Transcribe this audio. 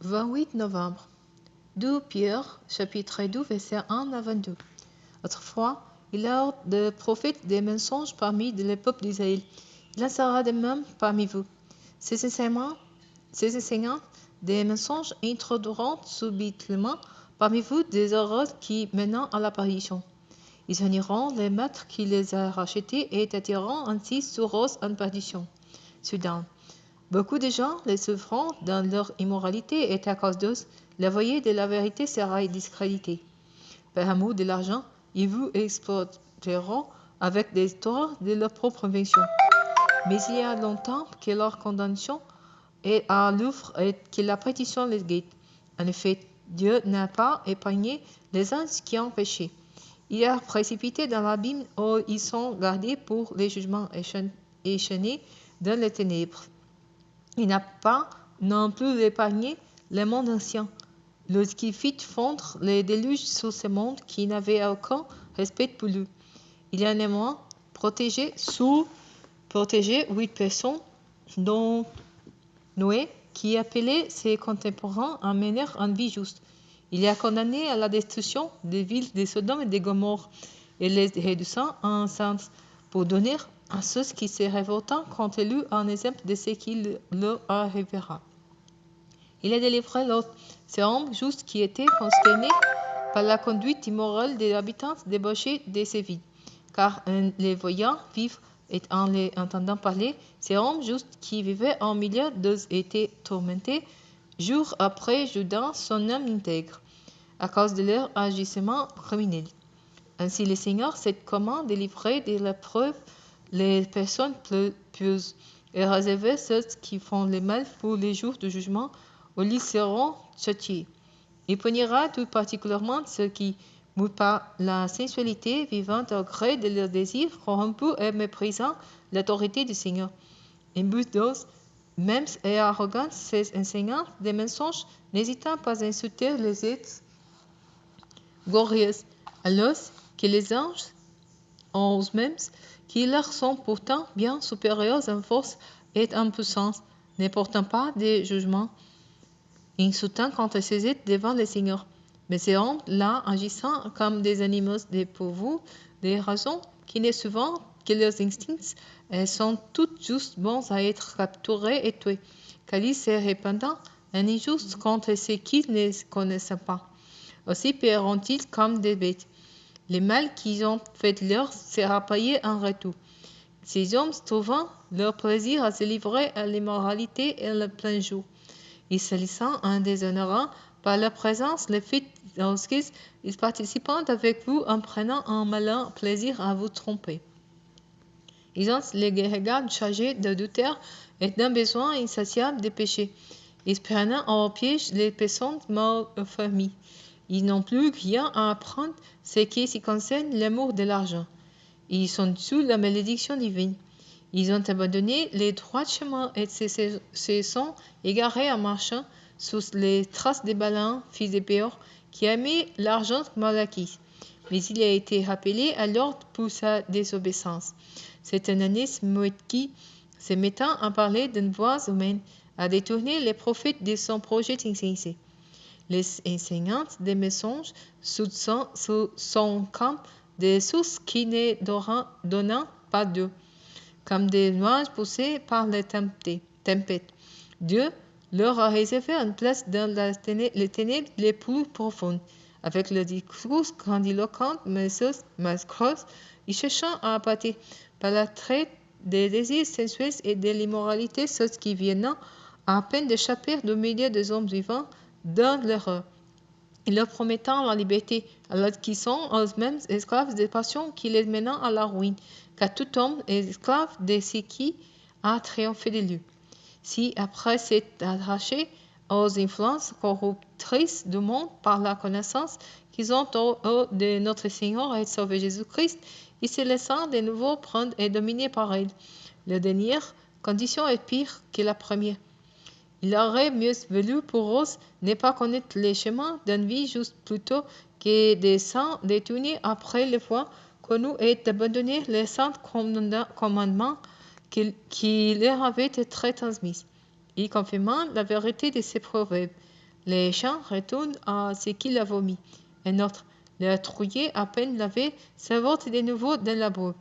28 novembre. 2 Pierre, chapitre 2, verset 1 à 22. Autrefois, il y a des prophètes des mensonges parmi le peuple d'Israël. Il en sera de même parmi vous. Ces enseignants des mensonges introduiront subitement parmi vous des erreurs qui mènent à la perdition. Ils uniront les maîtres qui les a rachetés et attireront ainsi Souros en perdition. Soudain, beaucoup de gens les suivront dans leur immoralité et à cause d'eux, la voyée de la vérité sera discréditée. Par amour de l'argent, ils vous exploiteront avec des histoires de leur propre invention. Mais il y a longtemps que leur condamnation est à l'œuvre et que la pétition les guette. En effet, Dieu n'a pas épargné les anges qui ont péché. Il a précipité dans l'abîme où ils sont gardés pour les jugements échaînés dans les ténèbres. Il n'a pas non plus épargné le monde ancien, lorsqu'il fit fondre les déluges sur ce monde qui n'avait aucun respect pour lui. Il a néanmoins protégé 8 personnes, dont Noé, qui appelait ses contemporains à mener une vie juste. Il a condamné à la destruction des villes de Sodome et de Gomorrhe et les réduisant en saints pour donner à ceux qui se révoltent contre lui un exemple de ce qui leur arrivera. Il a délivré l'autre, ces hommes justes qui étaient consternés par la conduite immorale des habitants débauchés de ces villes, car en les voyant vivre et en les entendant parler, ces hommes justes qui vivaient au milieu d'eux étaient tourmentés jour après jour dans son âme intègre, à cause de leur agissement criminel. Ainsi le Seigneur sait comment délivrer de la preuve les personnes pieuses et réserver ceux qui font le mal pour les jours de jugement où ils seront châtiés. Il punira tout particulièrement ceux qui, mous par la sensualité, vivant au gré de leurs désirs corrompus et méprisant l'autorité du Seigneur. En but d'ose, même et arrogants, ces enseignants des mensonges, n'hésitant pas à insulter les êtres glorieux, alors que les anges, en eux-mêmes, qui leur sont pourtant bien supérieurs en force et en puissance, ne portant pas de jugement, insultant contre ces êtres devant le Seigneur. Mais ces hommes-là, agissant comme des animaux dépourvus des raisons, qui ne souvent que leurs instincts, sont tous juste bons à être capturés et tués, car ils se répandent en injuste contre ceux qui ne connaissent pas. Aussi paieront-ils comme des bêtes. Le mal qu'ils ont fait leur sera payé en retour. Ces hommes trouvant leur plaisir à se livrer à l'immoralité et le plein jour, ils se laissant en déshonorant par leur présence le fait qu'ils participent avec vous en prenant un malin plaisir à vous tromper. Ils ont les regards chargés d'adultère et d'un besoin insatiable de péché. Ils prennent au piège les personnes mal affermies. Ils n'ont plus rien à apprendre ce qui concerne l'amour de l'argent. Ils sont sous la malédiction divine. Ils ont abandonné les droits chemins et se sont égarés en marchant sous les traces de Balaam, fils de Béor, qui aimait l'argent mal acquis. Mais il a été rappelé à l'ordre pour sa désobéissance. C'est un Anès qui, se mettant à parler d'une voix humaine, a détourné les prophètes de son projet insensé. Les enseignants des mensonges sous son camp des sources qui ne donnent pas d'eau, comme des nuages poussés par les tempêtes. Dieu leur a réservé une place dans les ténèbres les plus profondes, avec le discours grandiloquent mais masquerose, et cherchant à appâter par la traite des désirs sensuels et de l'immoralité ceux qui viennent à peine d'échapper du milieu des hommes vivants dans l'erreur, et leur promettant la liberté, alors qu'ils sont eux-mêmes esclaves des passions qui les mènent à la ruine, car tout homme est esclave de ce qui a triomphé de lui. Si, après s'être arraché aux influences corruptrices du monde par la connaissance qu'ils ont de notre Seigneur et Sauveur Jésus-Christ, ils se laissent de nouveau prendre et dominer par elle, la dernière condition est pire que la première. Il aurait mieux valu pour eux ne pas connaître les chemins d'une vie juste plutôt que de s'en détourner après les fois connus et d'abandonner les saints commandements qui leur avaient été transmis. Il confirma la vérité de ces proverbes. Les chiens retournent à ce qu'il a vomi. Un autre, le trouillet à peine lavé, s'avorte de nouveau dans la boue.